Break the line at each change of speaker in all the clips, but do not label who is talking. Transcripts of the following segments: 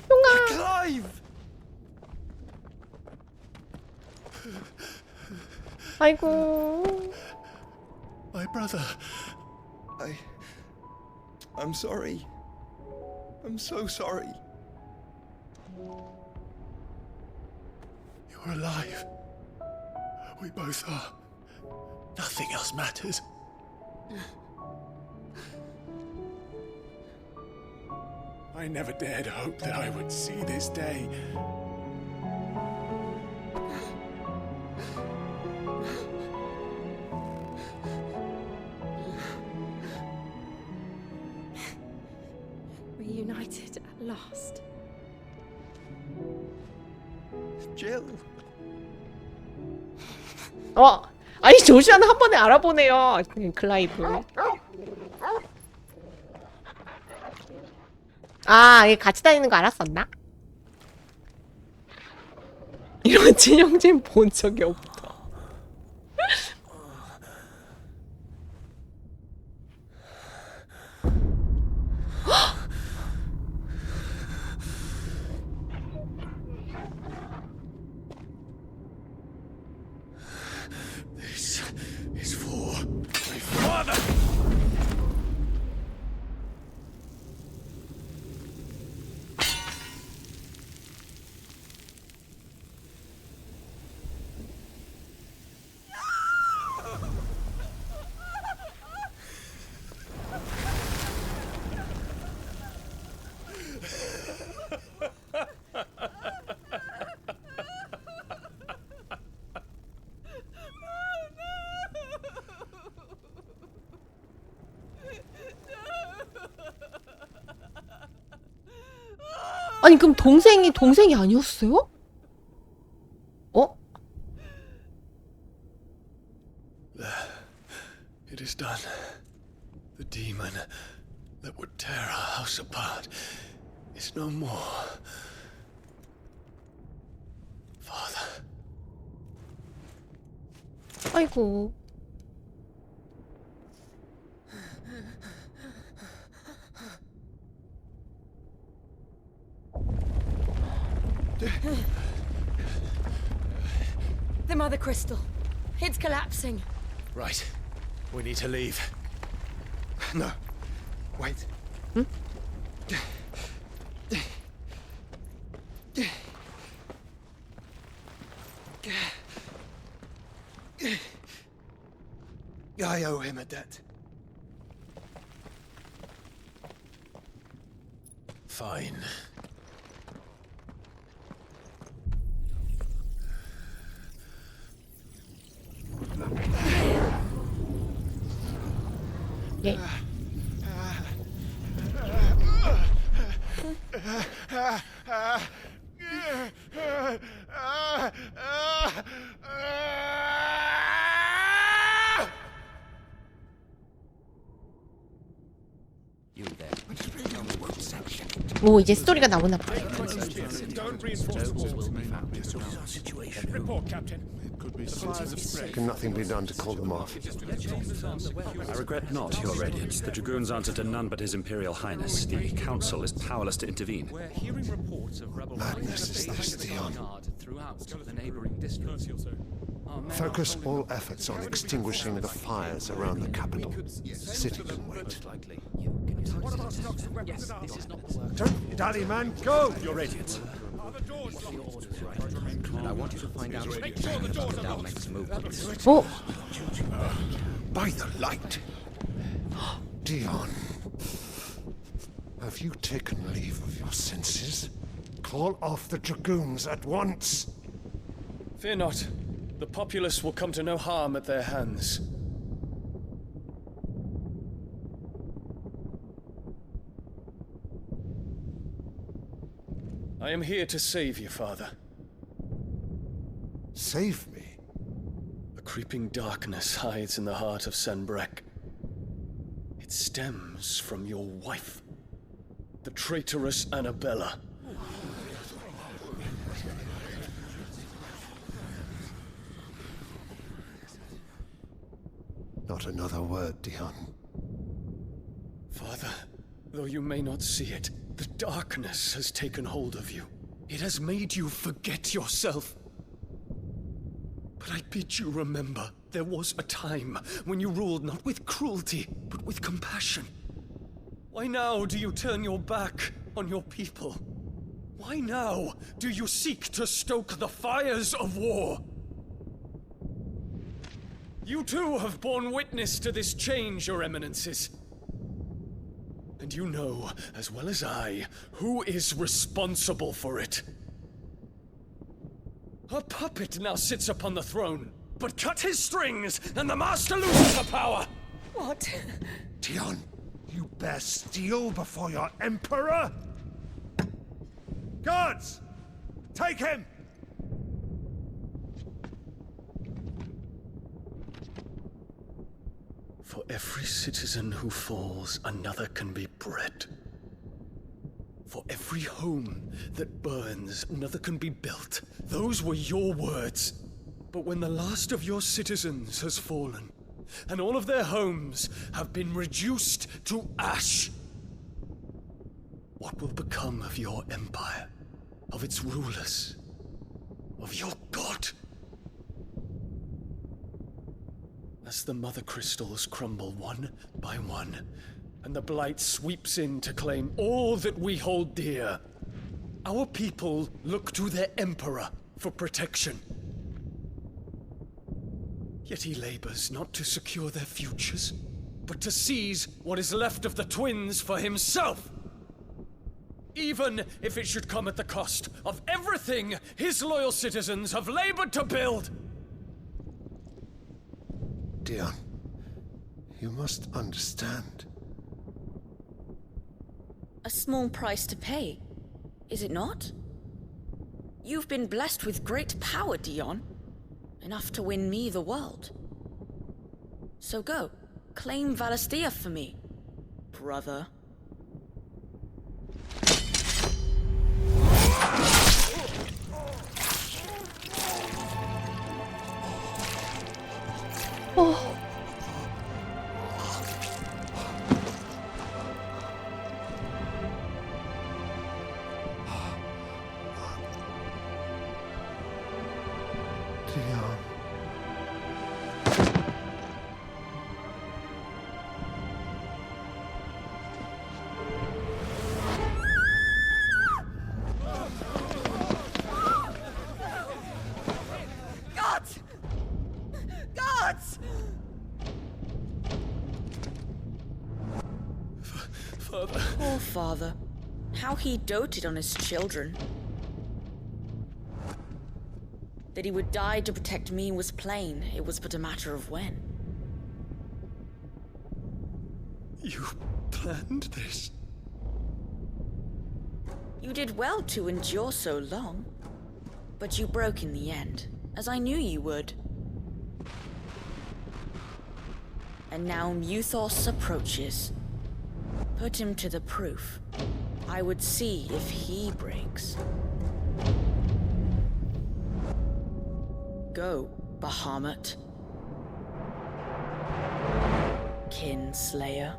용아.
Clive!
아이고.
My brother. I'm sorry. I'm so sorry. You're alive. We both are. Nothing else matters. I never dared hope that I would see this day.
Reunited at last.
Jill.
아니 조슈아는 한 번에 알아보네요. 클라이브. 아, 얘 같이 다니는 거 알았었나? 이런 진영진 본 적이 없다.
This is for my father.
아니 그럼 동생이 아니었어요? 어?
It is done. The demon that would tear our house apart is no more. Father.
아이고.
The mother crystal. It's collapsing.
Right. We need to leave. No. Wait. I owe him a debt. Fine.
예. 오, 이제 스토리가 나오나 봐.
Can nothing be done to call them off?
I regret not, Your Radiance. The Dragoons answer to none but His Imperial Highness. The Council is powerless to intervene.
Madness is this, Dion. Focus all efforts on extinguishing the fires around the capital. The city can wait.
Don't dally, man. Go!
Your Radiance.
And I want you to find out if you're about the Dalmec's movements.
오,
By the light! Dion, have you taken leave of your senses? Call off the Dragoons at once!
Fear not. The populace will come to no harm at their hands. I am here to save you, Father.
Save me?
A creeping darkness hides in the heart of Sanbreque. It stems from your wife, the traitorous Annabella.
Not another word, Dion.
Father, Though you may not see it, the darkness has taken hold of you. It has made you forget yourself. But I bid you remember, there was a time when you ruled not with cruelty, but with compassion. Why now do you turn your back on your people? Why now do you seek to stoke the fires of war? You too have borne witness to this change, Your Eminences. And you know, as well as I, who is responsible for it. A puppet now sits upon the throne, but cut his strings, and the master loses the power!
What?
Dion, you bear steel before your emperor? Guards! Take him!
For every citizen who falls, another can be bred. For every home that burns, another can be built. Those were your words. But when the last of your citizens has fallen, and all of their homes have been reduced to ash, what will become of your empire, of its rulers, of your god? As the mother crystals crumble one by one, and the blight sweeps in to claim all that we hold dear, our people look to their emperor for protection. Yet he labors not to secure their futures, but to seize what is left of the twins for himself. Even if it should come at the cost of everything his loyal citizens have labored to build.
Dion, you must understand.
A small price to pay, is it not? You've been blessed with great power, Dion. Enough to win me the world. So go, claim Valisthea for me, brother.
어.
Dion.
Guards! Guards!
Father.
Poor father. How he doted on his children. That he would die to protect me was plain. It was but a matter of when.
You planned this?
You did well to endure so long. But you broke in the end, as I knew you would. And now Muthos approaches. Put him to the proof. I would see if he breaks. Go, Bahamut. Kinslayer.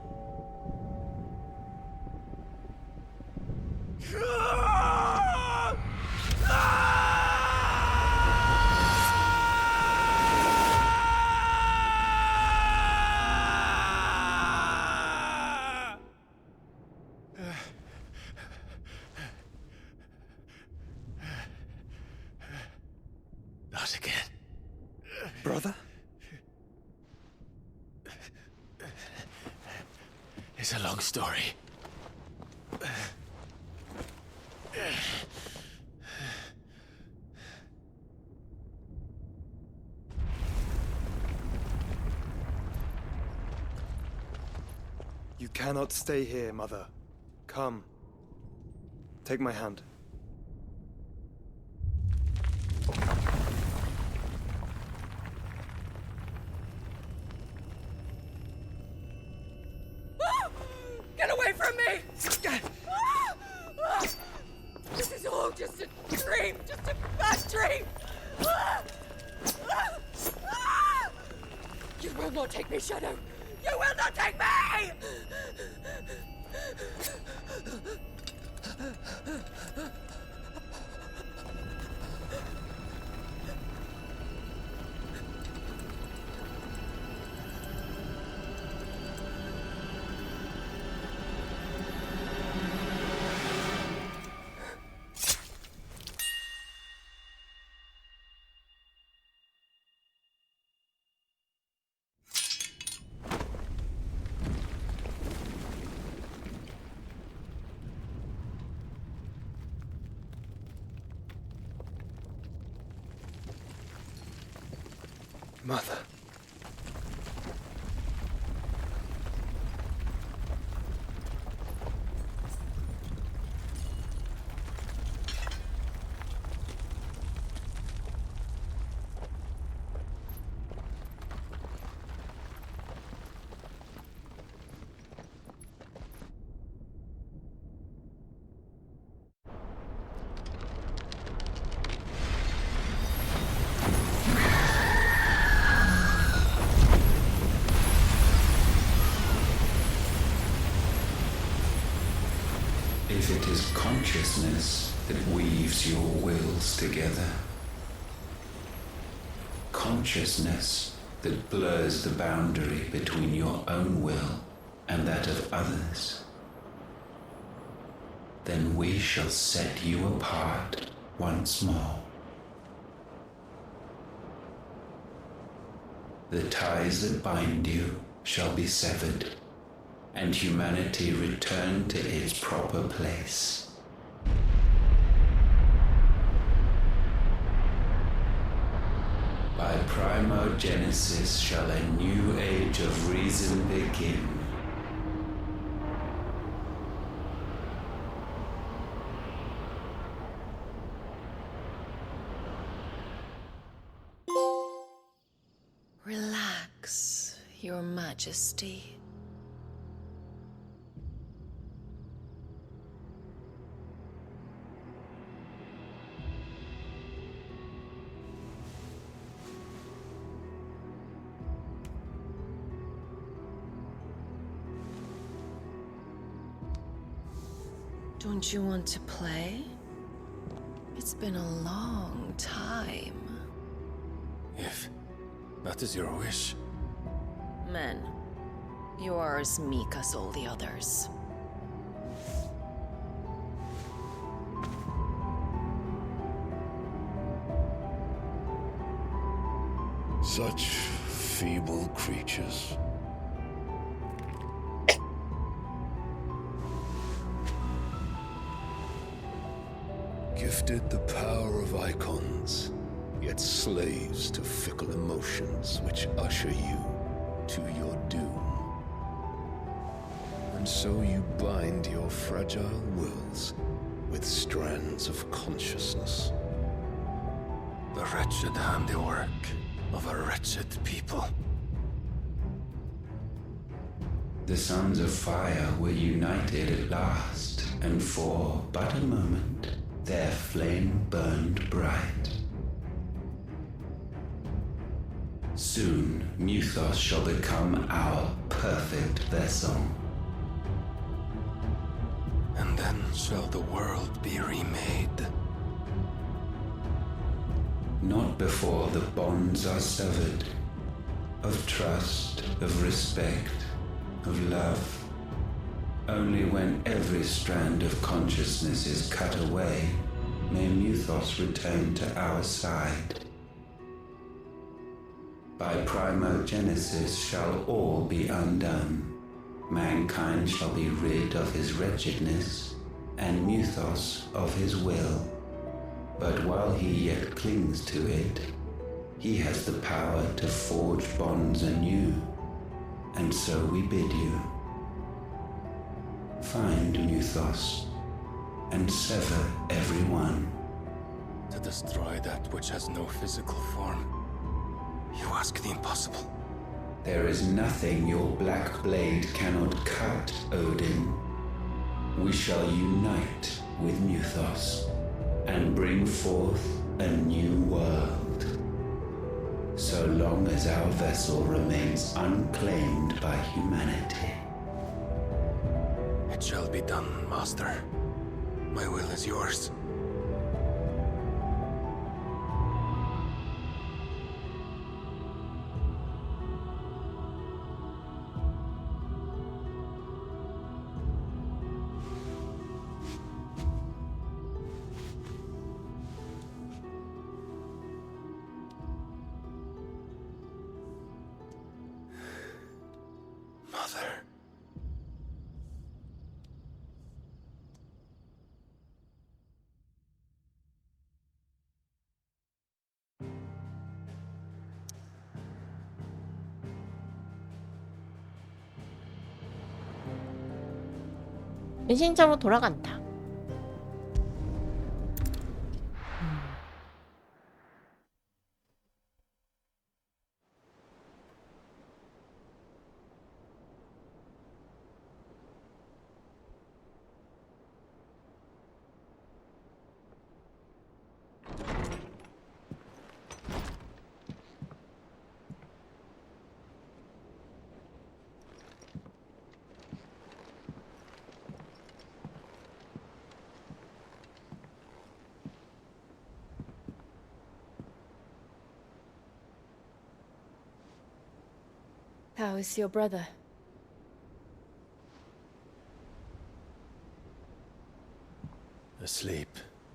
Not again.
Brother?
It's a long story.
You cannot stay here, Mother. Come. Take my hand.
Get away from me! This is all just a dream, just a bad dream! You will not take me, Shadow! You will not take me!
Mother.
If it is consciousness that weaves your wills together, consciousness that blurs the boundary between your own will and that of others, then we shall set you apart once more. The ties that bind you shall be severed, and humanity return to its proper place. By primogenesis shall a new age of reason begin.
Relax, Your Majesty. Don't you want to play? It's been a long time.
If that is your wish.
Men, you are as meek as all the others.
Such feeble creatures. Gifted the power of icons, yet slaves to fickle emotions which usher you to your doom. And so you bind your fragile wills with strands of consciousness.
The wretched handiwork of a wretched people.
The sons of fire were united at last, and for but a moment their flame burned bright. Soon Muthos shall become our perfect vessel.
And then shall the world be remade.
Not before the bonds are severed, of trust, of respect, of love. Only when every strand of consciousness is cut away, may Muthos return to our side. By primogenesis shall all be undone. Mankind shall be rid of his wretchedness, and Muthos of his will. But while he yet clings to it, he has the power to forge bonds anew, and so we bid you. Find Muthos, and sever every one.
To destroy that which has no physical form. You ask the impossible.
There is nothing your black blade cannot cut, Odin. We shall unite with Muthos, and bring forth a new world. So long as our vessel remains unclaimed by humanity.
It shall be done, Master. My will is yours. Mother.
은신처로 돌아간다.
How is your brother?
Asleep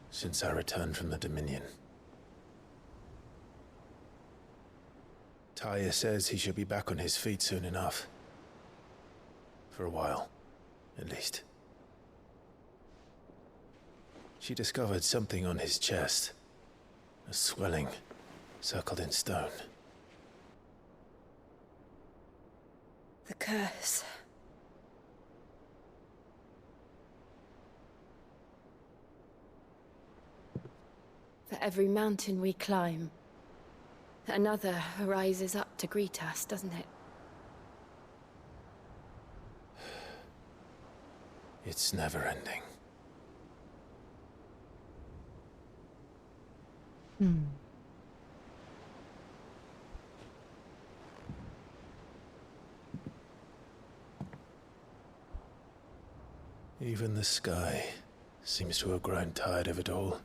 since I returned from the Dominion. Taya says he should be back on his feet soon enough. For a while, at least. She discovered something on his chest. A swelling, circled in stone.
The curse. For every mountain we climb, another rises up to greet us, doesn't it?
It's never ending. Even the sky seems to have grown tired of it all.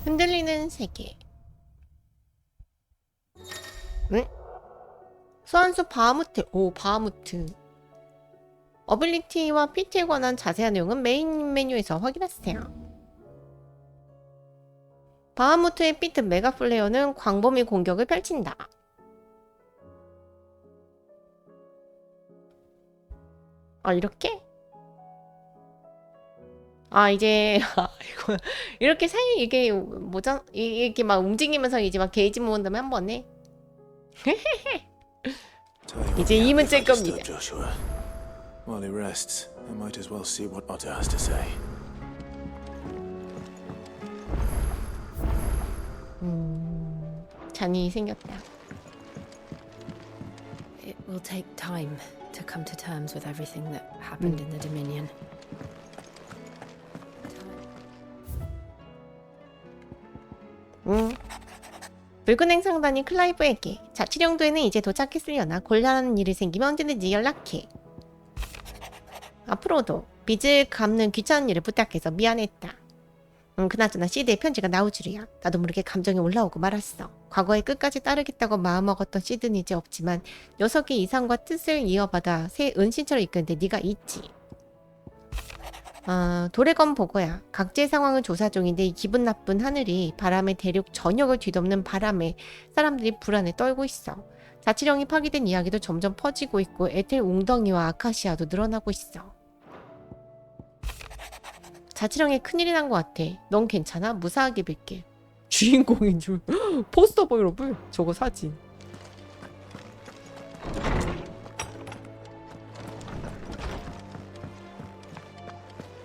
흔들리는 세계. 응? 소환수 바하무트. 오, 바하무트. 어빌리티와 PT에 관한 자세한 내용은 메인 메뉴에서 확인하세요. 바하무트의 피트 메가플레어는 광범위 공격을 펼친다. 아, 이렇게? 아, 이제 이거 이렇게 사이 이게 뭐죠? 이렇게 막 움직이면서 이제 막 게이지 모은 다음에 한 번에 이제 이문 찔 겁니다.
Joshua. While he rests, I might as well see what Otter has to say.
잔이 생겼다.
It will take time to come to terms with everything that happened in the Dominion.
붉은 행성단이 클라이브에게 자치령도에는 이제 도착했으려나 곤란한 일이 생기면 언제든지 연락해. 앞으로도 빚을 갚는 귀찮은 일을 부탁해서 미안했다. 그나저나 시드의 편지가 나올 줄이야. 나도 모르게 감정이 올라오고 말았어. 과거에 끝까지 따르겠다고 마음먹었던 시드는 이제 없지만 녀석의 이상과 뜻을 이어받아 새 은신처를 이끄는데 네가 있지. 도래검 보고야. 각지의 상황을 조사 중인데 이 기분 나쁜 하늘이 바람의 대륙 전역을 뒤덮는 바람에 사람들이 불안에 떨고 있어. 자치령이 파괴된 이야기도 점점 퍼지고 있고 에텔 웅덩이와 아카시아도 늘어나고 있어. 자치령에 큰일이 난 것 같아. 넌 괜찮아? 무사하게 빌게. 주인공인 줄. 포스터 보이러블 저거 사진.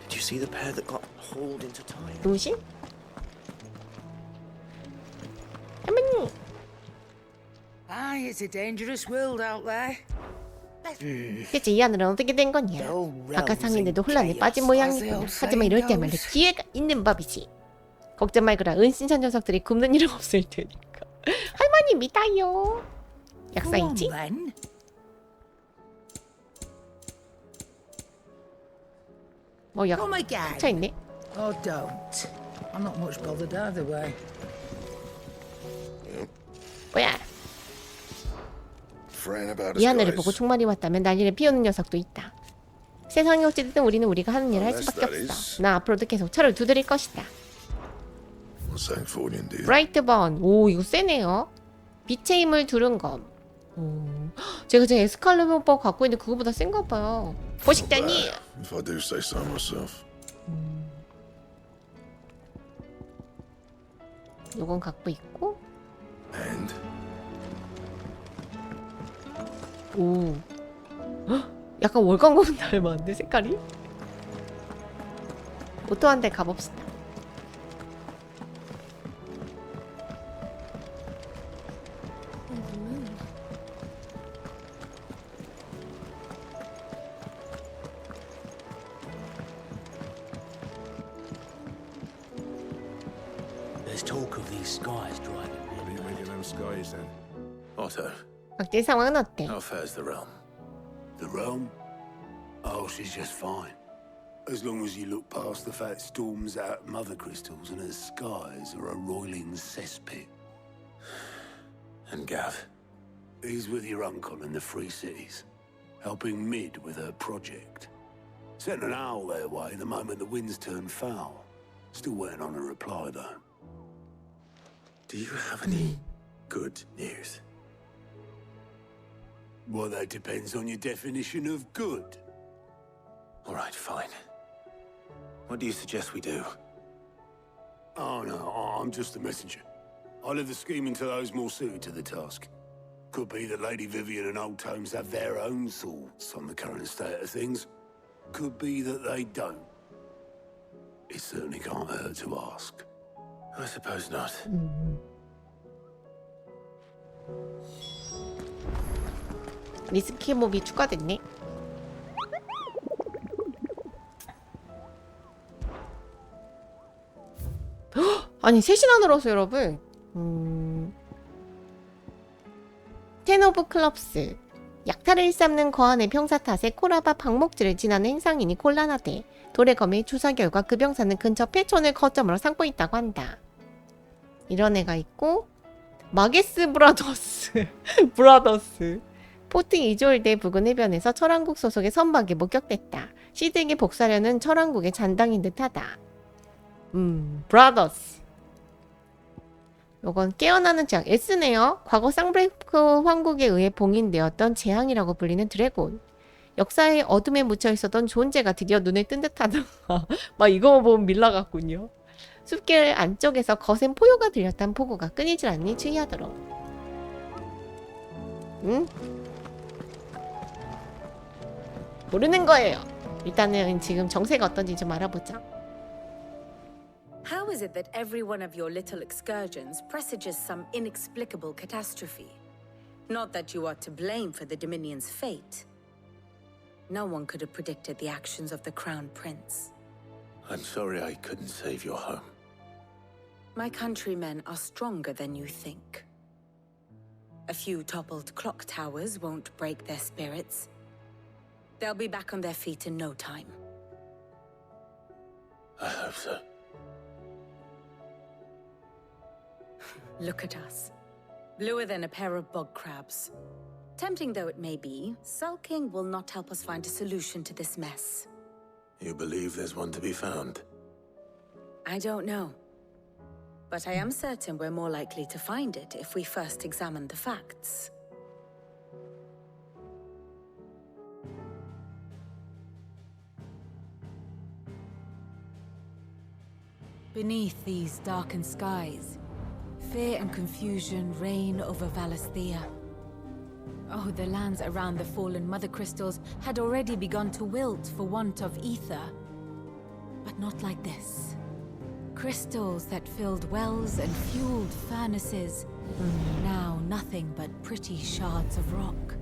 Did you see the pair that got hauled into time?
루신? 할머니.
Aye, it's a dangerous world out there.
대체 이 하늘은 어떻게 된 거냐? 바깥 상인들도 혼란에 빠진 모양이고. 하지만 이럴 때마다 기회가 있는 법이지. 걱정 말거라. 은신천 녀석들이 굶는 일은 없을 테니까. 할머니 믿어요. 약사이지? 뭐 약 차 있네.
Oh, don't. I'm not much bothered either way.
뭐야? 이 하늘을 보고 총말이 왔다면 난리를 피우는 녀석도 있다. 세상이 어찌됐든 우리는 우리가 하는 일을 할 수밖에 없어. 나 앞으로도 계속 철을 두드릴 것이다. 브라이트번. 오, 이거 세네요. 빛의 힘을 두른 검. 제가 지금 에스칼리버 갖고 있는데 그거보다 센가 봐요. 보식자니. 요건 갖고 있고. 오. 헉, 약간 월광검 닮았는데 색깔이? 오토 한 대 가봅시다.
There's talk of these skies driving.
What do you make of them skies then? Otto,
각질 상황은 어때?
how fares the realm?
The realm? Oh, she's just fine. As long as you look past the fat storms out mother crystals and her skies are a roiling cesspit.
And Gav?
He's with your uncle in the Free Cities, helping Mid with her project. Sent an owl their way the moment the winds turned foul. Still waiting on a reply, though.
Do you have any good news?
Well, that depends on your definition of good.
All right, fine. What do you suggest we do?
Oh, no, I'm just a messenger. I'll leave the scheming to those more suited to the task. Could be that Lady Vivian and Old Tomes have their own thoughts on the current state of things. Could be that they don't. It certainly can't hurt to ask.
I suppose not.
리스키 몹이 추가됐네. 아니 셋이나 늘었어 여러분. 텐 오브 클럽스. 약탈을 일삼는 거한의 병사 탓에 코라바 방목지를 지나는 행상인이 곤란하대. 돌의 검의 조사 결과 그 병사는 근처 폐촌을 거점으로 삼고 있다고 한다. 이런 애가 있고 마게스 브라더스 브라더스 포트 이졸대 부근 해변에서 철왕국 소속의 선박이 목격됐다. 시드에게 복수하려는 철왕국의 잔당인 듯하다. 브라더스. 요건 깨어나는 재앙. S네요. 과거 쌍브레이크 황국에 의해 봉인되었던 재앙이라고 불리는 드래곤. 역사의 어둠에 묻혀있었던 존재가 드디어 눈에 뜬 듯하다. 막 이거 보면 밀라같군요. 숲길 안쪽에서 거센 포효가 들렸다는 보고가 끊이질 않니 주의하도록. 응? 모르는 거예요. 일단은 지금 정세가 어떤지 좀 알아보자.
How is it that every one of your little excursions presages some inexplicable catastrophe? Not that you are to blame for the Dominion's fate. No one could have predicted the actions of the Crown Prince.
I'm sorry I couldn't save your home.
My countrymen are stronger than you think. A few toppled clock towers won't break their spirits. They'll be back on their feet in no time.
I hope so.
Look at us. Bluer than a pair of bog crabs. Tempting though it may be, sulking will not help us find a solution to this mess.
You believe there's one to be found?
I don't know. But I am certain we're more likely to find it if we first examine the facts.
Beneath these darkened skies, fear and confusion reign over Valisthea. Oh, the lands around the fallen mother crystals had already begun to wilt for want of ether. But not like this. Crystals that filled wells and fueled furnaces, now nothing but pretty shards of rock.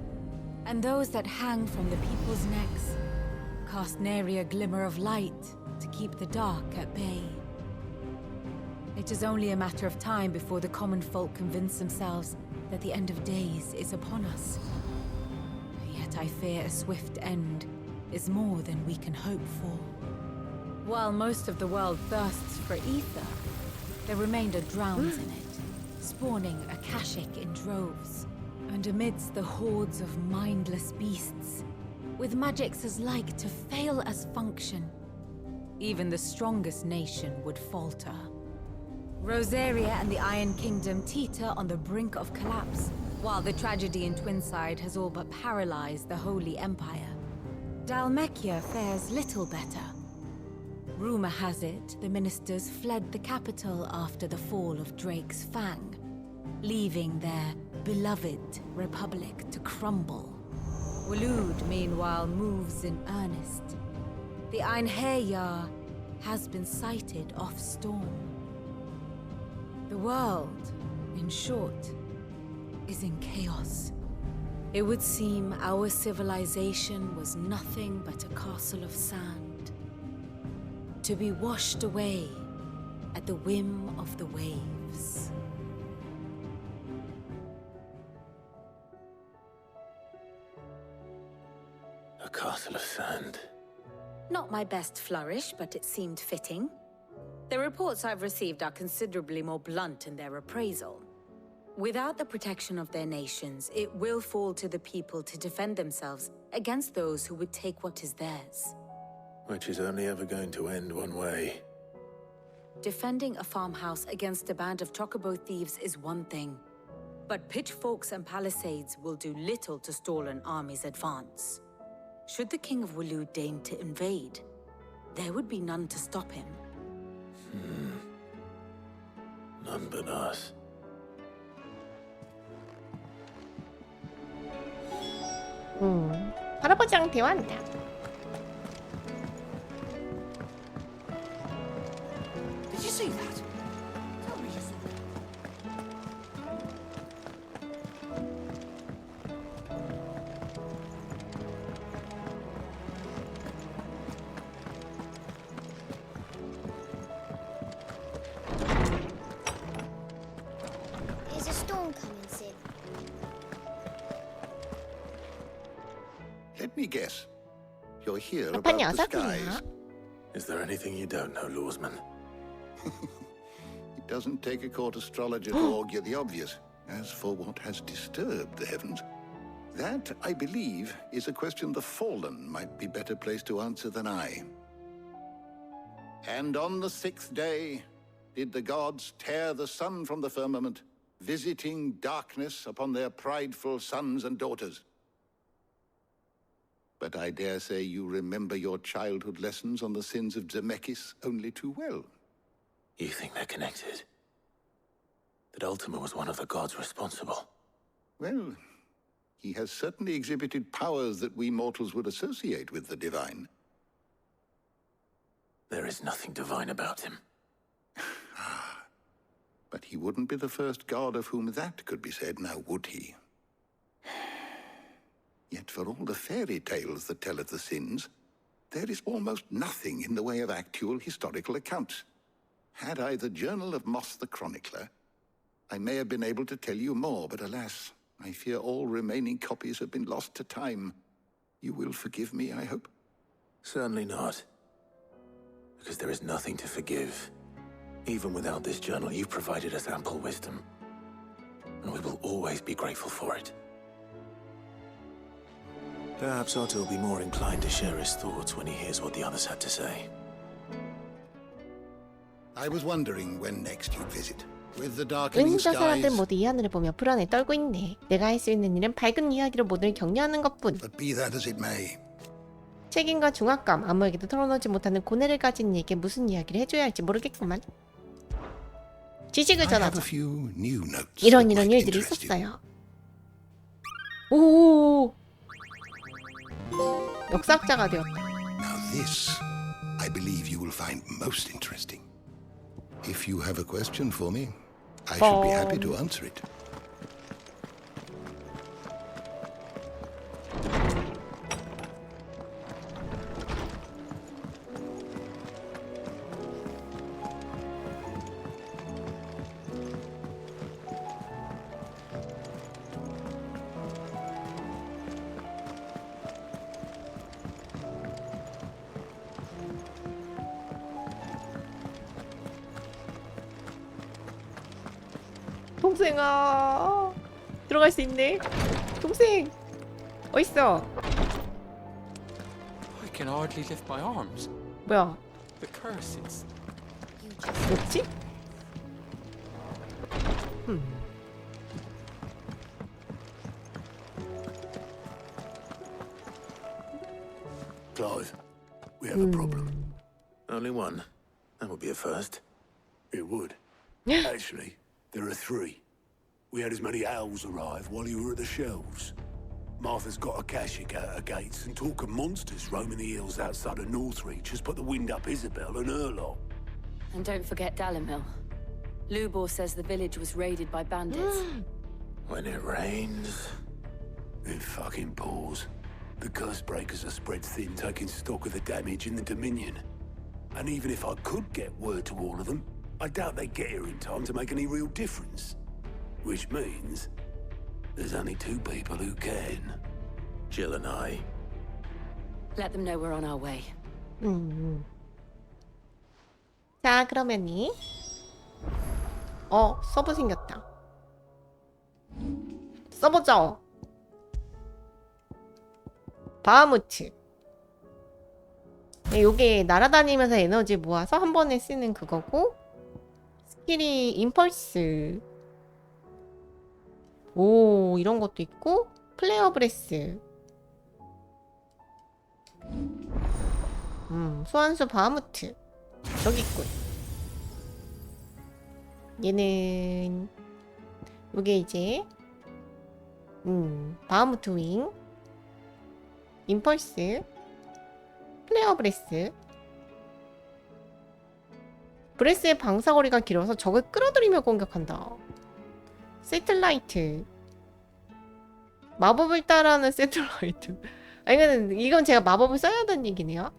And those that hang from the people's necks cast nary a glimmer of light to keep the dark at bay. It is only a matter of time before the common folk convince themselves that the end of days is upon us. Yet I fear a swift end is more than we can hope for. While most of the world thirsts for ether, the remainder drowns in it, spawning Akashic in droves. And amidst the hordes of mindless beasts, with magics as like to fail as function, even the strongest nation would falter. Rosaria and the Iron Kingdom teeter on the brink of collapse, while the tragedy in Twinside has all but paralyzed the Holy Empire. Dalmekia fares little better. Rumor has it the ministers fled the capital after the fall of Drake's Fang, leaving their beloved republic to crumble. Waloed, meanwhile, moves in earnest. The Einherjar has been sighted off Storm. The world, in short, is in chaos. It would seem our civilization was nothing but a castle of sand, to be washed away at the whim of the waves.
A castle of sand.
Not my best flourish, but it seemed fitting. The reports I've received are considerably more blunt in their appraisal. Without the protection of their nations, it will fall to the people to defend themselves against those who would take what is theirs.
Which is only ever going to end one way.
Defending a farmhouse against a band of chocobo thieves is one thing, but pitchforks and palisades will do little to stall an army's advance. Should the King of Waloed deign to invade, there would be none to stop him.
None but us.
할아버지랑 대화한다.
Did you see that? Tell me you saw it.
There's a storm coming, Sid.
Let me guess. You're here
아빠
about the
녀석이야.
skies.
Is there anything you don't know, Lawsman?
It doesn't take a court astrologer to augur the obvious. As for what has disturbed the heavens, that, I believe, is a question the Fallen might be better placed to answer than I. And on the 6th day did the gods tear the sun from the firmament, visiting darkness upon their prideful sons and daughters. But I dare say you remember your childhood lessons on the sins of Zemeckis only too well.
You think they're connected? That Ultima was one of the gods responsible?
Well, he has certainly exhibited powers that we mortals would associate with the divine.
There is nothing divine about him.
But he wouldn't be the first god of whom that could be said, now would he? Yet for all the fairy tales that tell of the sins, there is almost nothing in the way of actual historical accounts. Had I the Journal of Moss the Chronicler, I may have been able to tell you more, but alas, I fear all remaining copies have been lost to time. You will forgive me, I hope?
Certainly not. Because there is nothing to forgive. Even without this journal, you've provided us ample wisdom. And we will always be grateful for it. Perhaps Otto will be more inclined to share his thoughts when he hears what the others had to say.
I was wondering when next you'd visit. With the darkening
은저 사람들
skies.
모두 이 하늘을 보며 불안에 떨고 있네. 내가 할 수 있는 일은 밝은 이야기로 모두를 격려하는 것뿐.
But be that as it may.
책임과 중압감, 아무에게도 털어놓지 못하는 고뇌를 가진 이에게 무슨 이야기를 해줘야 할지 모르겠구만. 지식을
I have
전하자.
a few new notes
이런
that might
일들이
interest you.
있었어요. 오, 역사학자가 되었다.
Now this, I believe you will find most interesting. If you have a question for me, I should be happy to answer it.
동생아. 들어갈 수 있네. 동생. 어딨어?
I can hardly lift my arms.
뭐야?
The curse is.
뭐지?
Clive, we have a problem. Only one. That would be a first. It would. Actually, there are three. We had as many owls arrive while you were at the shelves. Martha's got a Akashic out her gates, and talk of monsters roaming the hills outside of Northreach has put the wind up Isabel and her lot.
And don't forget Dalimil. Lubor says the village was raided by bandits.
When it rains, it fucking pours. The curse breakers are spread thin, taking stock of the damage in the Dominion. And even if I could get word to all of them, I doubt they'd get here in time to make any real difference. Which means there's only two people who can. Jill and I.
Let them know we're on our way.
자, 그러면이 서버 생겼다. 써보죠. 바하무트. 네, 요게 날아다니면서 에너지 모아서 한 번에 쓰는 그거고, 스킬이 임펄스. 오, 이런 것도 있고, 플레이어 브레스. 소환수 바하무트. 저기 있군. 얘는 요게 이제 바하무트 윙, 임펄스, 플레이어 브레스. 브레스의 방사거리가 길어서 적을 끌어들이며 공격한다. 세틀라이트. 마법을 따라하는 세틀라이트. 이건 제가 마법을 써야 한다는 얘기네요.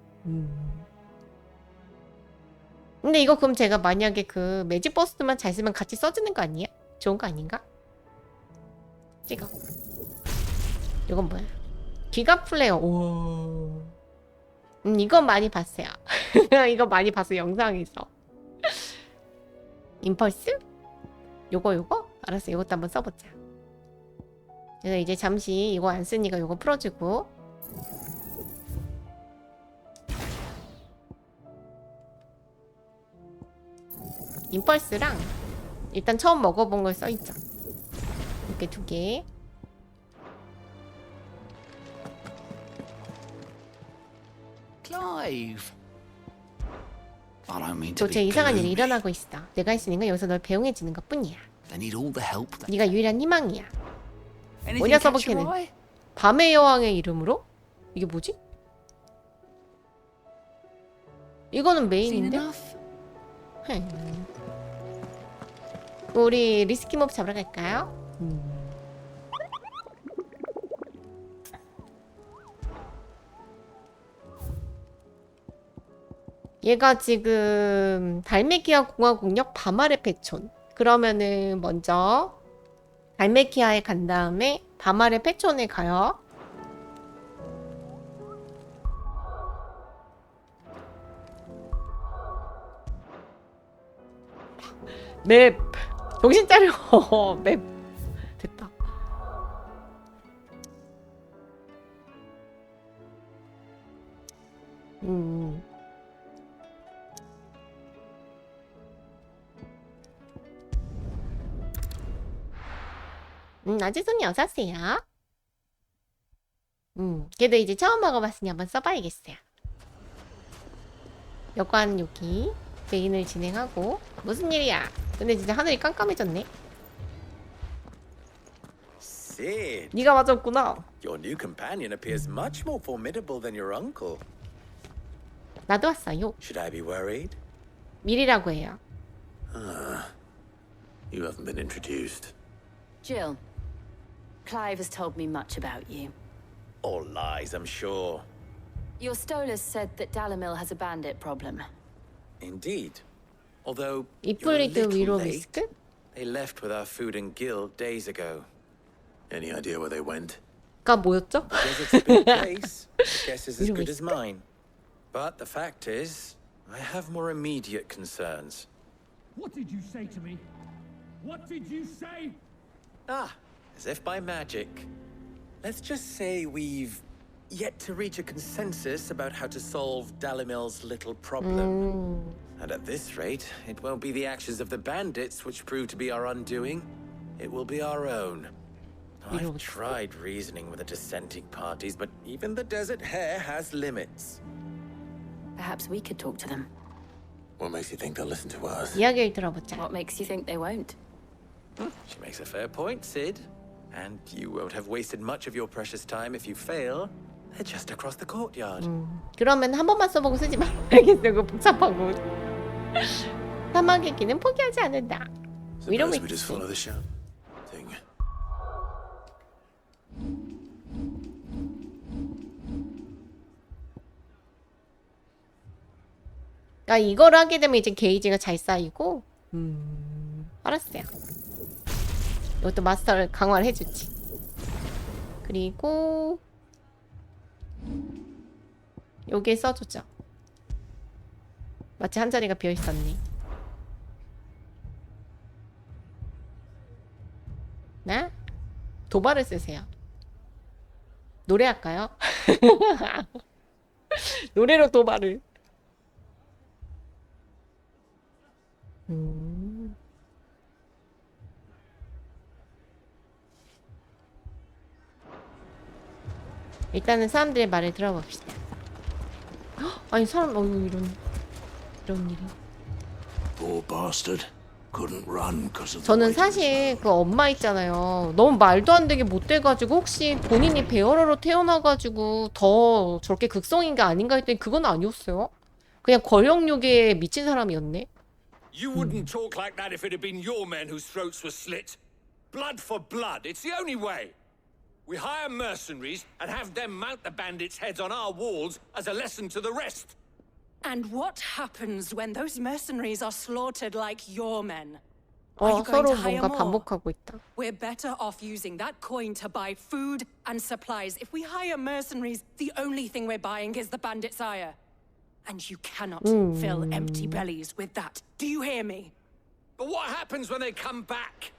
근데 이거 그럼 제가 만약에 그 매직 버스트만 잘 쓰면 같이 써지는 거 아니에요? 좋은 거 아닌가? 찍어. 이건 뭐야? 기가 플레이어. 오. 이건 많이 봤어요. 이거 많이 봤어, 영상에서. 임펄스? 요거? 알았어, 이것도 한번 써보자. 그래서 이제 잠시 이거 안 쓰니까 요거 풀어주고. 임펄스랑 일단 처음 먹어본 걸 써있죠. 이렇게 2개.
Clive. I don't mean to
도대체
be
이상한 일이
gloomy.
일어나고 있어. 내가 할 수 있는 건 여기서 널 배웅해주는 것 뿐이야.
They need all the help.
네가 유일한 희망이야.
Anything
뭐냐
catch your
서브캐는.
eye?
밤의 여왕의 이름으로? 이게 뭐지? 이거는 메인인데? 우리 리스키 몹 잡으러 갈까요? 얘가 지금 달메키아 공화국역 바마레 페촌. 그러면은 먼저 달메키아에 간 다음에 바마레 페촌에 가요. 맵. 정신 차려. 맵. 됐다. 아지손이 어서오세요. 걔도 이제 처음 먹어봤으니 한번 써봐야겠어요. 여관 여기 메인을 진행하고. 무슨 일이야? 근데 진짜 하늘이 깜깜해졌네.
Sid,
네가 맞았구나.
your new companion appears much more formidable than your uncle.
나도 왔어요.
Should I be worried?
밀이라고 해요.
You haven't been introduced.
Jill, Clive has told me much about you.
All lies, I'm sure.
Your Stolas said that Dalimil has a bandit problem.
Indeed. Although
이플리트 위로 미스크?
they left with our food and guild days ago.
Any idea where they went?
가 뭐였죠?
Because it's a big place, guess is as
위로
good as
미스크?
mine. But the fact is, I have more immediate concerns.
What did you say to me?
What did you say?
Ah, as if by magic. Let's just say we've yet to reach a consensus about how to solve Dalimil's little problem. And at this rate, it won't be the actions of the bandits which prove to be our undoing. It will be our own. I've tried reasoning with the dissenting parties, but even the Desert Hare has limits.
Perhaps we could talk to them.
What makes you think they'll listen to us?
이야기를 들어보자.
What makes you think they won't?
She makes a fair point, Sid. And you won't have wasted much of your precious time if you fail. They're just across the courtyard.
그러면 한 번만 써보고 쓰지 말아야겠어. 그거 복잡하고. 사막의 길은 포기하지 않는다. 이러고
Suppose we just
있지.
follow the shout thing.
그러니까 이걸 하게 되면 이제 게이지가 잘 쌓이고. 알았어요. 이것도 마스터를 강화를 해주지. 그리고 여기에 써주죠. 마치 한 자리가 비어있었니. 네? 도발을 쓰세요. 노래할까요? 노래로 도발을. 일단은 사람들의 말을 들어봅시다. 헉, 아니 사람 이런 일이.
Poor bastard. Couldn't run because of the
저는
weight.
사실 그 엄마 있잖아요. 너무 말도 안 되게 못돼가지고 혹시 본인이 배어러로 태어나가지고 더 저렇게 극성인 게 아닌가 했더니 그건 아니었어요. 그냥 권력욕에 미친 사람이었네.
You wouldn't talk like that if it had been your men whose throats were slit. Blood for blood, it's the only way. We hire mercenaries and have them mount the bandits' heads on our walls as a lesson to the rest.
And what happens when those mercenaries are slaughtered like your men? Are you going
서로
to hire
뭔가
more?
반복하고 있다.
We're better off using that coin to buy food and supplies. If we hire mercenaries, the only thing we're buying is the bandits' ire. And you cannot fill empty bellies with that. Do you hear me?
But what happens when they come back?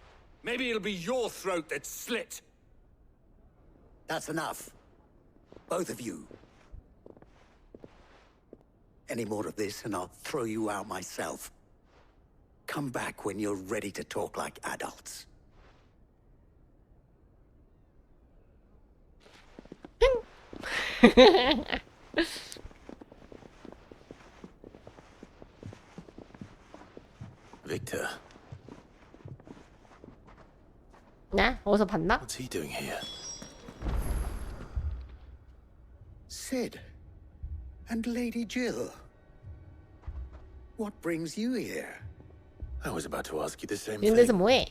Maybe it'll be your throat that's slit.
That's enough. Both of you. Any more of this and I'll throw you out myself. Come back when you're ready to talk like adults.
Victor.
나? 어디서 봤나?
What's he doing here?
Sid. And Lady Jill. What brings you here?
I was about to ask you the same
이런 데서
thing.
뭐해?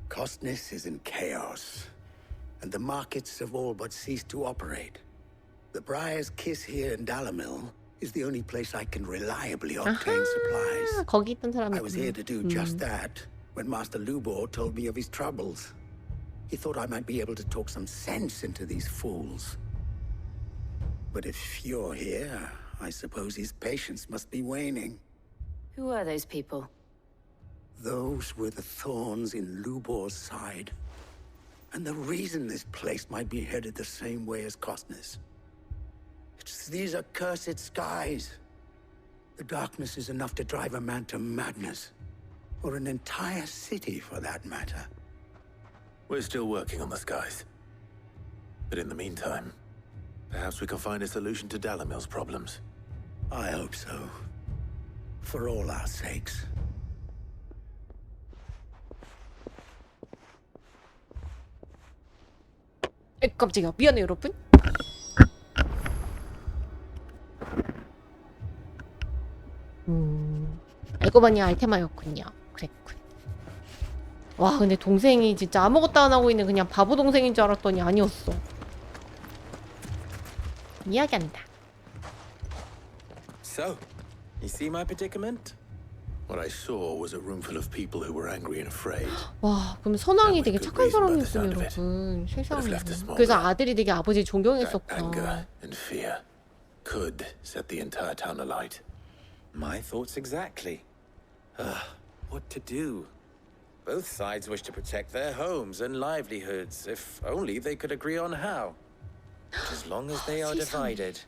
Costness is in chaos, and the markets have all but ceased to operate. The Briar's Kiss here in Dalimil is the only place I can reliably obtain supplies.
거기 있던
I was here
사람이구나.
to do just that when Master Lubor told me of his troubles. He thought I might be able to talk some sense into these fools. But if you're here, I suppose his patience must be waning.
Who are those people?
Those were the thorns in Lubor's side. And the reason this place might be headed the same way as Costness. It's these accursed skies. The darkness is enough to drive a man to madness. Or an entire city, for that matter.
We're still working on the skies. But in the meantime, perhaps we can find a solution to Dalimil's problems.
I hope so. For all our sakes.
깜짝이야. 미안해요, 여러분. 알고 보니 알테마였군요. 그랬군. 와, 근데 동생이 진짜 아무것도 안 하고 있는 그냥 바보 동생인 줄 알았더니 아니었어. 이야기한다.
So, you see my predicament?
What I saw was a room full of people who were angry and afraid.
와, 그럼 선왕이 되게 착한 사람이었어요, 여러분. 세상에. 그래서 아들이 되게 아버지
That anger
존경했었구나.
and fear could set the entire town alight.
My thoughts exactly. What to do? Both sides wish to protect their homes and livelihoods, if only they could agree on how. But as long as they are divided,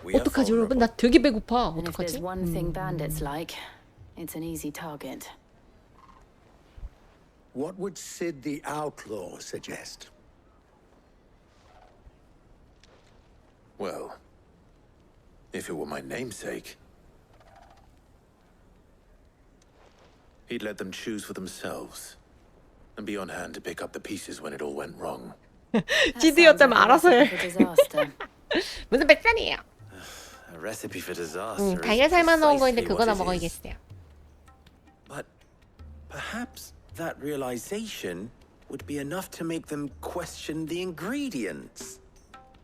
we are
어떡하지 여러분? 나 되게 배고파.
And if there's
어떡하지?
one thing bandits like, it's an easy target.
What would Sid the Outlaw suggest?
Well, if it were my namesake, he'd let them choose for themselves and be on hand to pick up the pieces when it all went wrong.
지드였다면 알아서 해. 무슨 백산이에요?
A recipe for disaster.
달걀 삶아 놓은 거 있는데 그거나 먹어야겠어요.
But perhaps that realization would be enough to make them question the ingredients.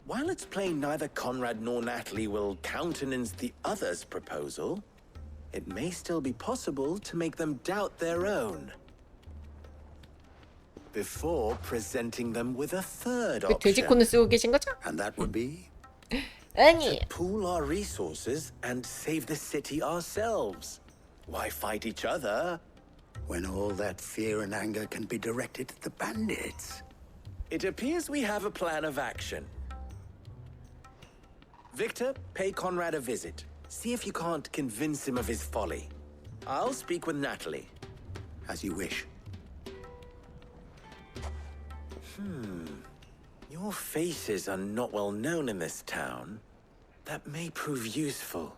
While it's plain neither Conrad nor Natalie will countenance the other's proposal, it may still be possible to make them doubt their own before presenting them with a third
그 돼지 코는
option.
쓰고 계신 거죠?
And that would be?
아니.
To pool our resources and save the city ourselves. Why fight each other
When all that fear and anger can be directed at the bandits.
It appears we have a plan of action. Victor, pay Conrad a visit. See if you can't convince him of his folly. I'll speak with Natalie.
As you wish.
Your faces are not well known in this town. That may prove useful.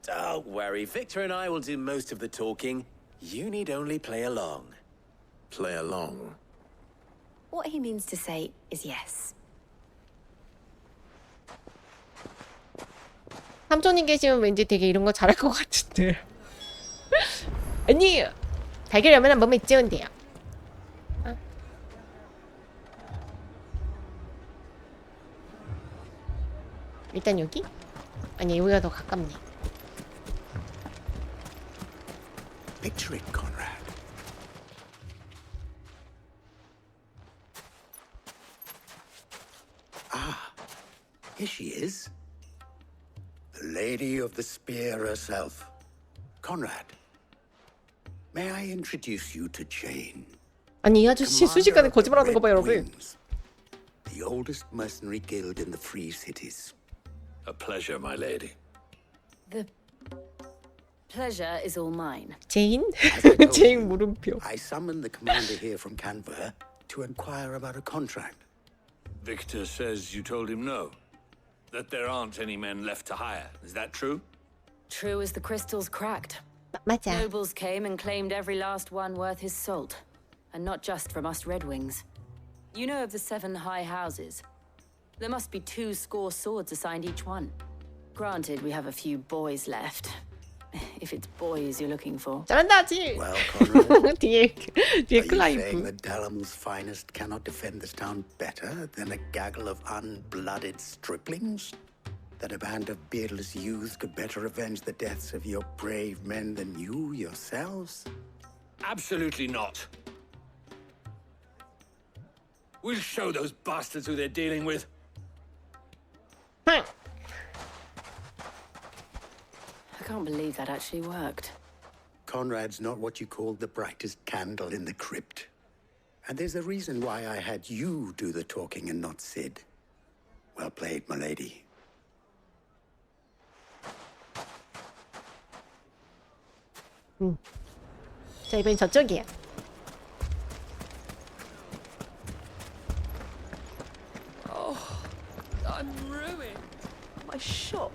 Don't worry, Victor and I will do most of the talking. You need only play along.
Play along?
What he means to say is yes.
삼촌이 계시면 왠지 되게 이런 거 잘할 것 같은데. 아니, 달걀 얼마나 몸에 찌운데요. 어? 일단 여기? 아니, 여기가 더 가깝네.
Picture it, Conrad. Ah, here she is. The Lady of the Spear herself. Conrad, may I introduce you to Jane?
아니, 이 아저씨 순식간에 거짓말하는 거 봐요, 여러분.
The oldest mercenary guild in the Free Cities.
A pleasure, my lady.
The pleasure is all mine.
제인?
As I told
제인
you,
물음표.
I summoned the commander here from Canberra to inquire about a contract.
Victor says you told him no. That there aren't any men left to hire. Is that true?
True as the crystals cracked.
맞아.
Nobles came and claimed every last one worth his salt. And not just from us Red Wings. You know of the 7 high houses. There must be 2 swords assigned each one. Granted, we have a few boys left. If it's boys you're looking for.
잘한다지.
Well, Conrad,
뒤에
are you saying
클라이브.
that Dalamul's finest cannot defend this town better than a gaggle of unblooded striplings? That a band of beardless youths could better avenge the deaths of your brave men than you yourselves?
Absolutely not. We'll show those bastards who they're dealing with.
I can't believe that actually worked.
Conrad's not what you call the brightest candle in the crypt. And there's a reason why I had you do the talking and not Sid. Well played, my lady.
자, 이번엔 저쪽이야.
Oh, I'm ruined. My shop.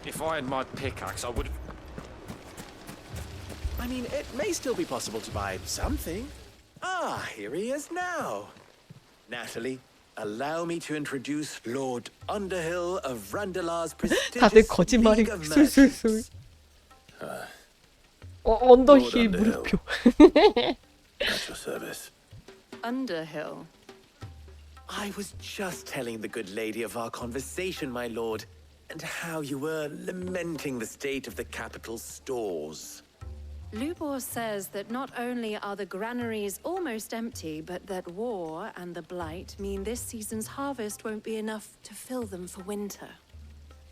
If I had my pickaxe, I would have...
I mean, it may still be possible to buy something. Ah, here he is now. Natalie, allow me to introduce Lord Underhill of Randalar's
다들
prestigious
거짓말이
League of
술술술.
Merchants.
언더힐 물음표.
At your service.
Underhill.
I was just telling the good lady of our conversation, my lord, and how you were lamenting the state of the capital's stores.
Lubor says that not only are the granaries almost empty, but that war and the blight mean this season's harvest won't be enough to fill them for winter.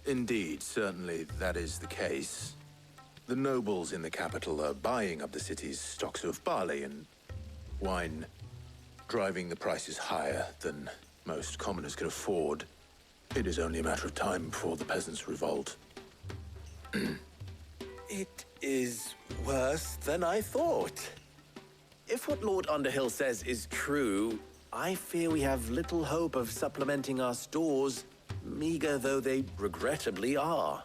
Indeed, certainly that is the case. The nobles in the capital are buying up the city's stocks of barley and wine, driving the prices higher than most commoners can afford. It is only a matter of time before the peasants revolt.
It is worse than I thought. If what Lord Underhill says is true, I fear we have little hope of supplementing our stores, meager though they regrettably are.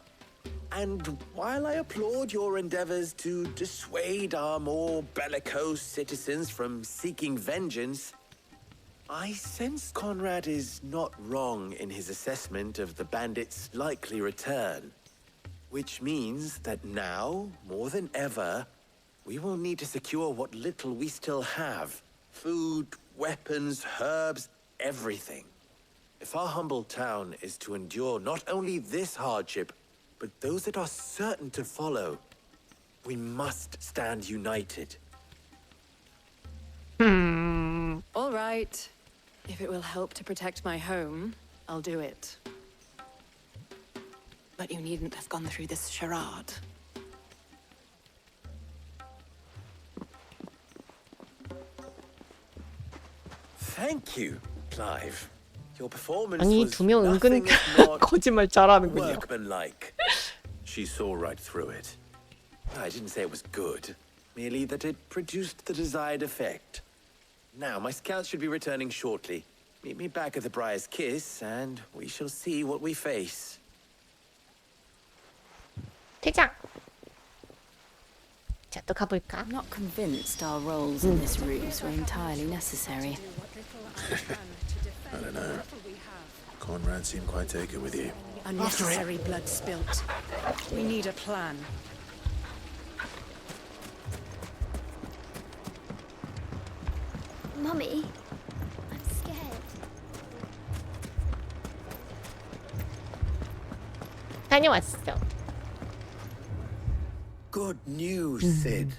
And while I applaud your endeavors to dissuade our more bellicose citizens from seeking vengeance, I sense Conrad is not wrong in his assessment of the bandits' likely return. Which means that now, more than ever, we will need to secure what little we still have. Food, weapons, herbs, everything. If our humble town is to endure not only this hardship, but those that are certain to follow, we must stand united.
All right. If it will help to protect my home, I'll do it. But you needn't have gone through this charade.
Thank you, Clive. Your performance
아니
was
두 명 은근
nothing if not
거짓말 잘하는군요.
workmanlike. She saw right through it. I didn't say it was good, merely that it produced the desired effect. Now, my scouts should be returning shortly. Meet me back at the Briar's Kiss, and we shall see what we face.
퇴장. 자, 또 가볼까?
I'm not convinced our roles in this ruse were entirely necessary.
I don't know. Conrad seemed quite taken with you.
Unnecessary blood spilt. We need a plan.
Mummy, I'm scared.
다녀왔어.
Good news, Sid.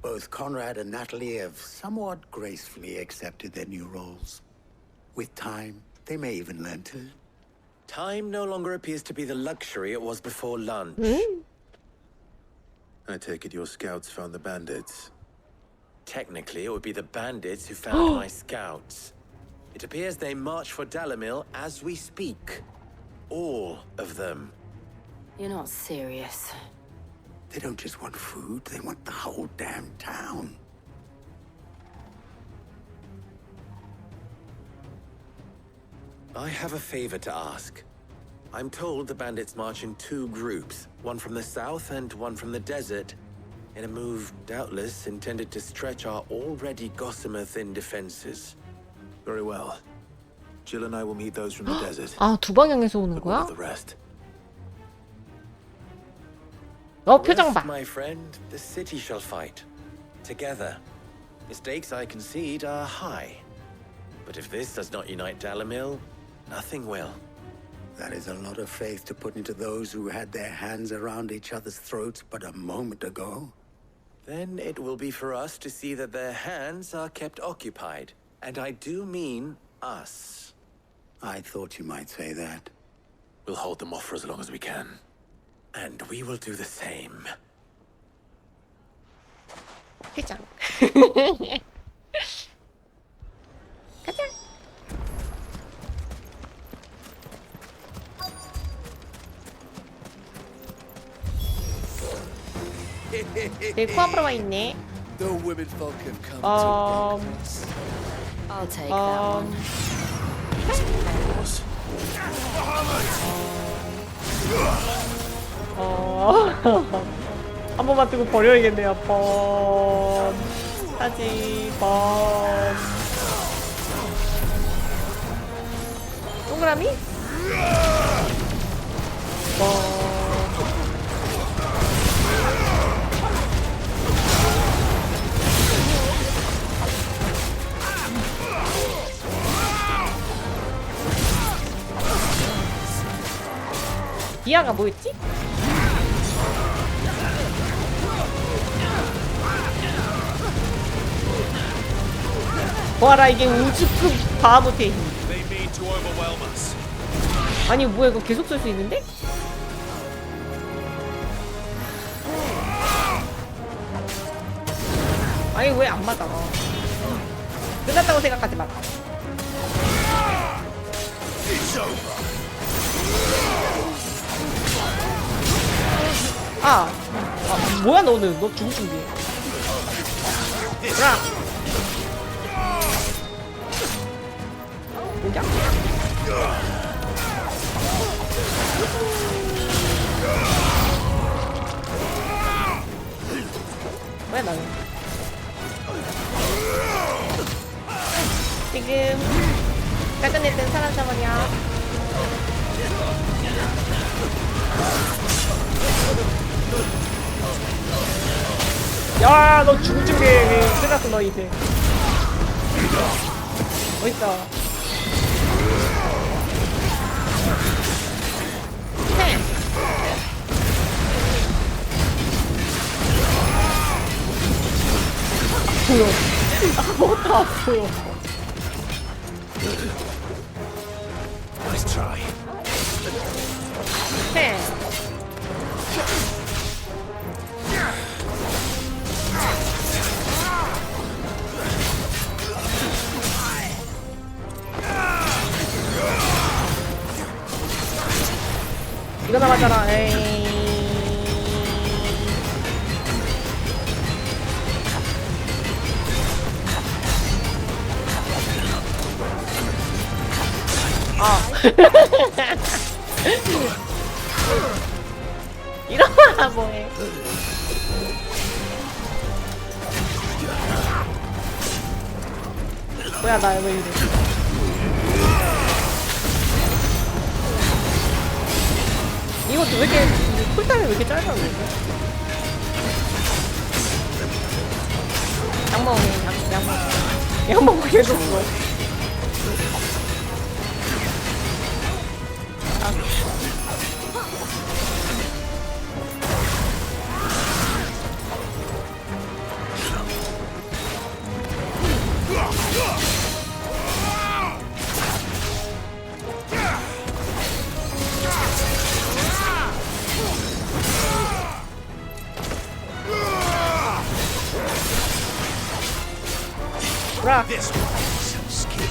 Both Conrad and Natalie have somewhat gracefully accepted their new roles. With time, they may even learn to.
Time no longer appears to be the luxury it was before lunch.
I take it your scouts found the bandits.
Technically, it would be the bandits who found my scouts. It appears they march for Dalimil as we speak. All of them.
You're not serious.
They don't just want food, they want the whole damn town.
I have a favor to ask. I'm told the bandits march in two groups, one from the south and one from the desert, in a move doubtless intended to stretch our already gossamer-thin defenses.
Very well. Jill and I will meet those from the desert.
아, 두 방향에서 오는
But what
거야?
of the rest?
표정 봐.
Rest, my friend, the city shall fight. Together. The stakes I concede are high. But if this does not unite Dalimil, nothing will.
That is a lot of faith to put into those who had their hands around each other's throats but a moment ago.
Then it will be for us to see that their hands are kept occupied. And I do mean us.
I thought you might say that.
We'll hold them off for as long as we can.
And we will do the same.
회장. 가자. 내 코앞으로 와 있네.
The women folk have come
I'll take that one.
한 번만 뜨고 버려야겠네요. 뻔. 사지 뻔. 동그라미? 뻔. 디아가 뭐였지? 보아라, 이게 우주급 바하무트의 힘. 아니 뭐야, 이거 계속 쓸 수 있는데? 아니 왜 안 맞아? 끝났다고 생각하지 마. 뭐야 너는? 너 죽을 준비해. 그래. 뭐야? 뭐야 나는? 지금 작은 애들은 사라져버려. 야, 너 죽을 준비해. 끝났어, 너 이제. 멋있어. 보여. 다 보여.
Nice try.
해. 이거 남았잖아. 에이. 일어나 뭐해? 뭐야 나 왜 이래? 이것도 왜 이렇게 쿨타임이 왜 이렇게 짧아 보이지? 약 먹네, 약 먹고 계속 뭐. Rock.
This one is some skill.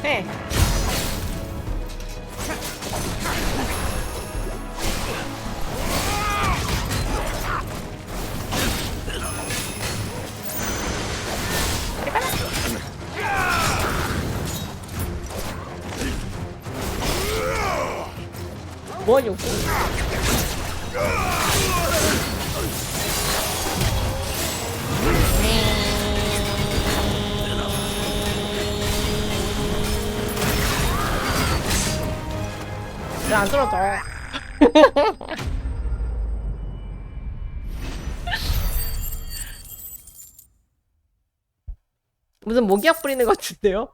Hey. 뭐요? 왜 안 떨어져? 무슨 모기약 뿌리는 것 같은데요?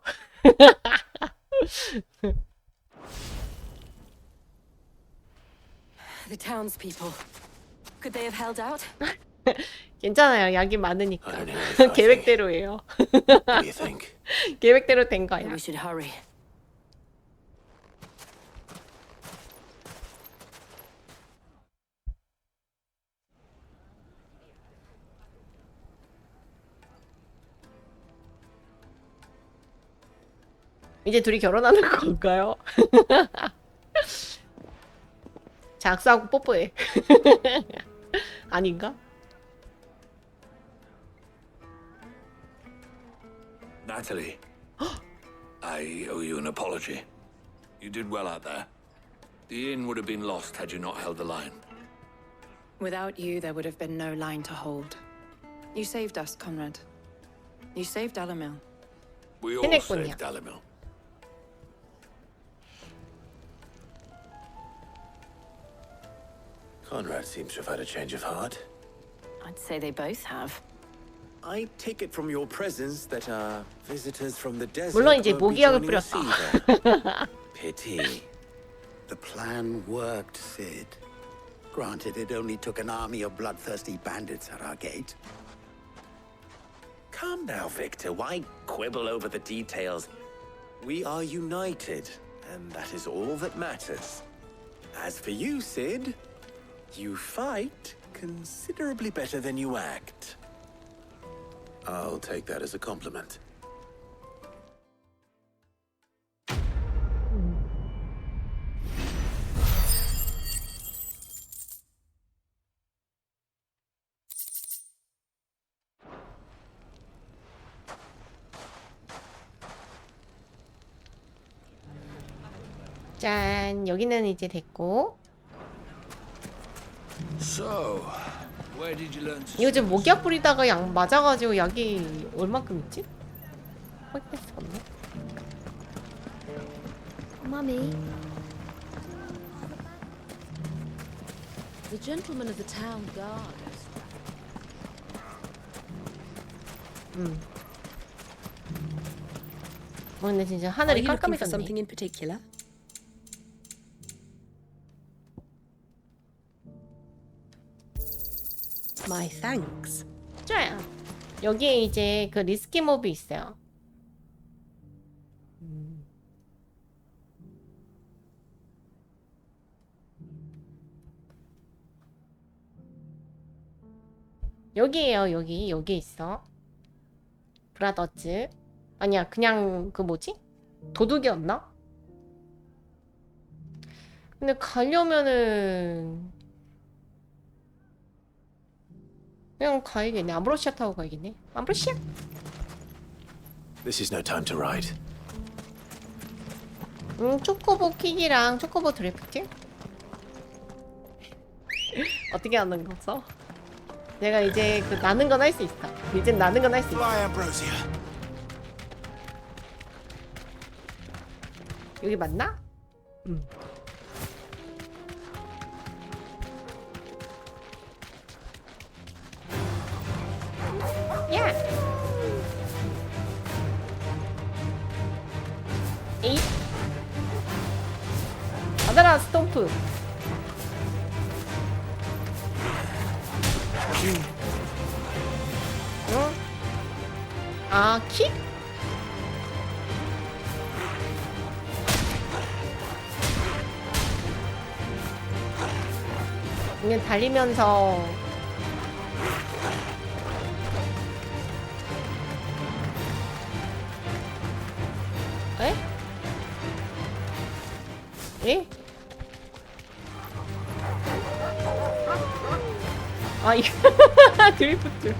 The townspeople. Could they have held out?
괜찮아요. 약이 많으니까. 계획대로예요. 계획대로 된 거야.
We should hurry.
이제 둘이 결혼하는 건가요? 자, 악수하고 뽀뽀해. 아닌가?
Natalie, I owe you an apology. You did well out there. The inn would have been lost had you not held the line.
Without you, there would have been no line to hold. You saved us, Conrad. You saved Dalamil.
We all
해냈군요.
saved Dalamil.
Conrad seems to have had a change of heart.
I'd say they both have.
I take it from your presence that our visitors from the desert
물론 이제
won't be
모기약을
joining us
뿌렸다.
either. Pity.
The plan worked, Sid. Granted, it only took an army of bloodthirsty bandits at our gate.
Calm now, Victor. Why quibble over the details? We are united, and that is all that matters. As for you, Sid,
You fight considerably better than you act. I'll take that as a compliment.
짠, 여기는 이제 됐고.
So, where did you learn to
이거 지금 목약 뿌리다가 약 맞아가지고 약이 얼만큼 있지? 확인할 수가 없네.
Mummy.
The gentlemen of the town guard.
근데 진짜 하늘이
Are you looking for
깜깜해졌네.
something in particular? My thanks.
좋아요. 여기에 이제 그 리스키 몹이 있어요. 여기에요. 여기 있어. 브라더즈. 아니야, 그냥 그 뭐지? 도둑이었나? 근데 가려면은 그냥 가야겠네. 아브로시아 타고 가야겠네. 아브로시아.
This is no time to ride.
초코보 킥이랑 초코보 드래프트? 어떻게 하는 거죠? 내가 이제 그 나는 건 할 수 있어. 이젠 나는 건 할 수 있어. 여기 맞나? 야! 에잇! 받아라, 스톰프! 응? 아, 킥? 그냥 달리면서 에? 에? 아, 이거 드리프트.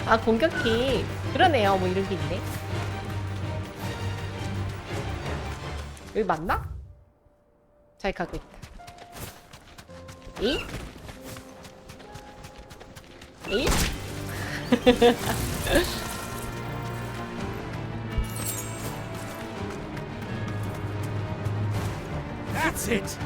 아, 공격키. 그러네요. 뭐 이런 게 있네. 여기 맞나? 잘 가고 있다. 이? 이?
That's it!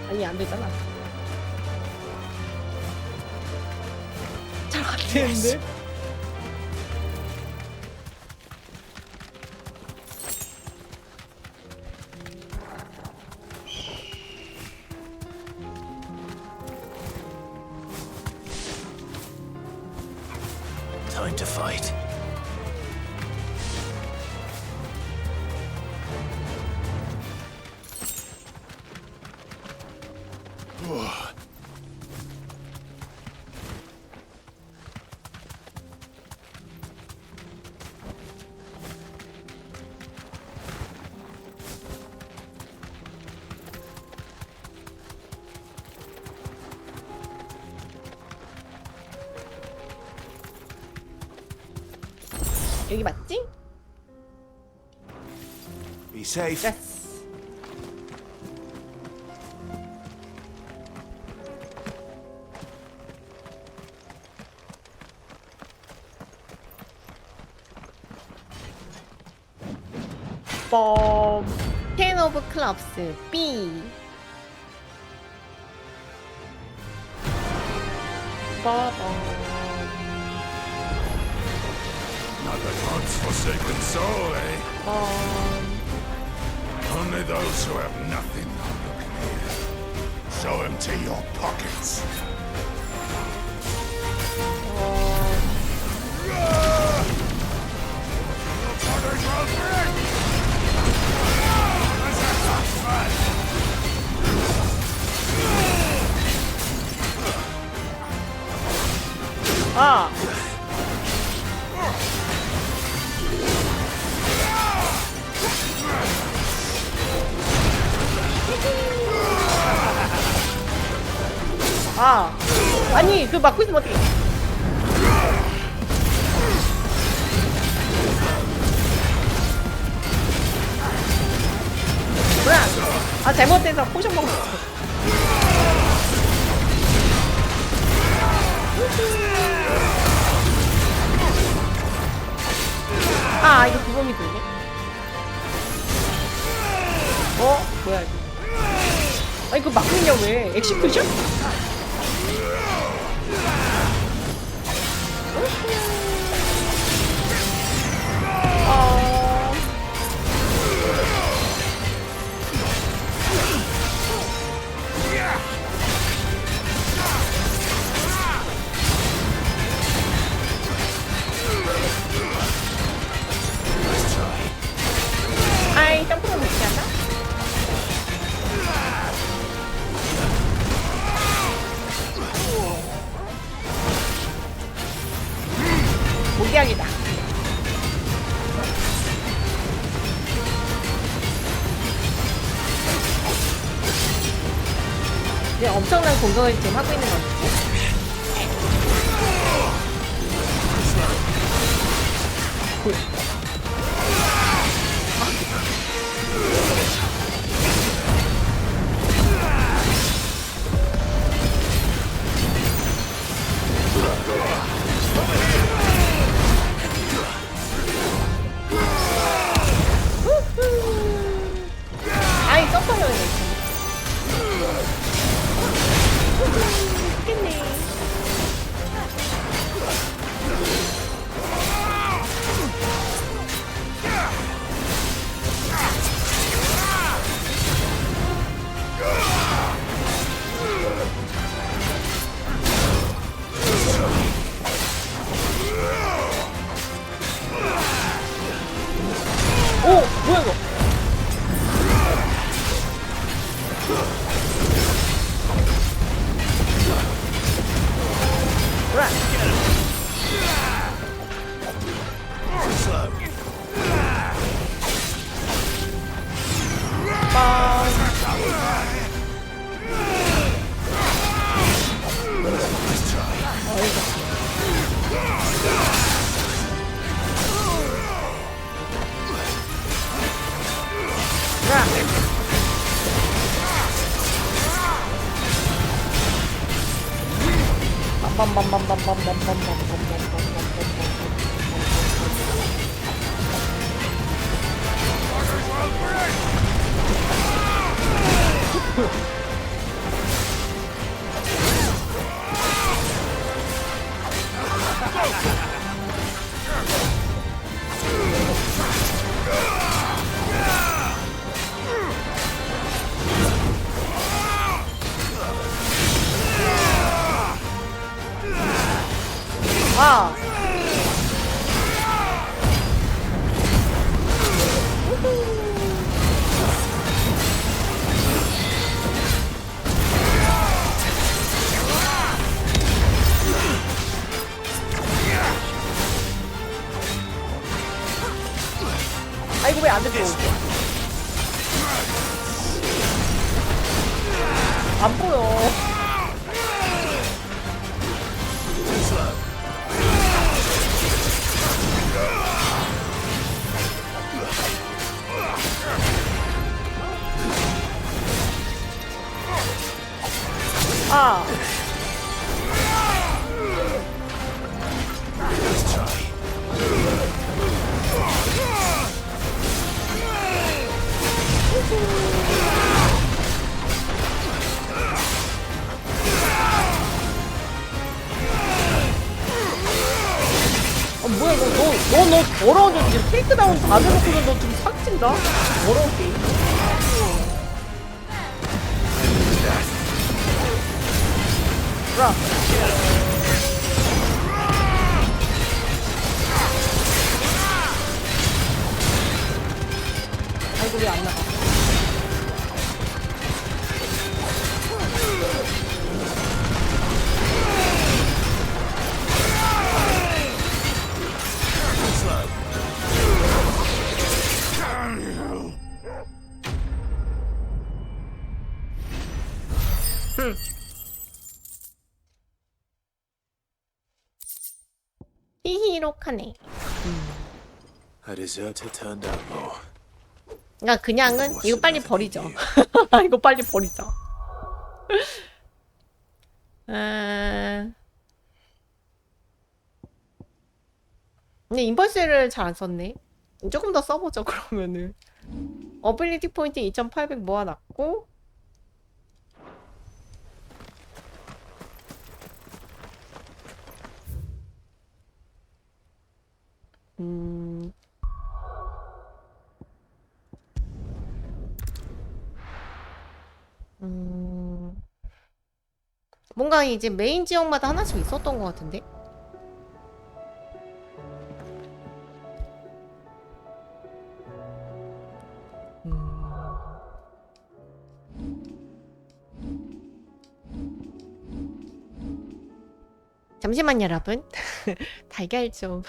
아니, 안 되잖아. 잘 안 되는데?
Time to fight.
여기 맞지?
Be safe.
예스. 뻔. 10 오브 클럽스 B. 빠밤.
Not the god's forsaken soul, eh? Only those who have nothing are looking here. So empty your pockets.
아. 아. 아니, 그 막고 있으면 어떡해. 뭐야? 아, 잘못해서 포션 먹었어. 아, 이거 구멍이 돌네. 뭐야 이거. 아, 이거 막느냐 왜? 엑시큐션? 아이, 점프가 못지 않아? 목약이다. 이제 엄청난 공격을 지금 하고 있는 거지. 아이, 점프하려고 했네. 좋겠네. 오! 뭐야 이거? 뭐야? 아. 아이고 왜 안 들어? 안 보여. 아. 뭐야 이거 너 더러워져. 지금 테이크다운 다 해놓고서 너 좀 삭진다? 더러운 게임. 뭐야? 아이고 왜 안 나가? 히히로카네.
A deserter turned outlaw.
그러니까 그냥은 이거 빨리 버리죠. 이거 빨리 버리죠. 근데 인버스를 잘 안 썼네. 조금 더 써보죠 그러면은. 어빌리티 포인트 2,800 모아놨고 뭔가 이제 메인 지역마다 하나씩 있었던 것 같은데? 잠시만요 여러분. 달걀 좀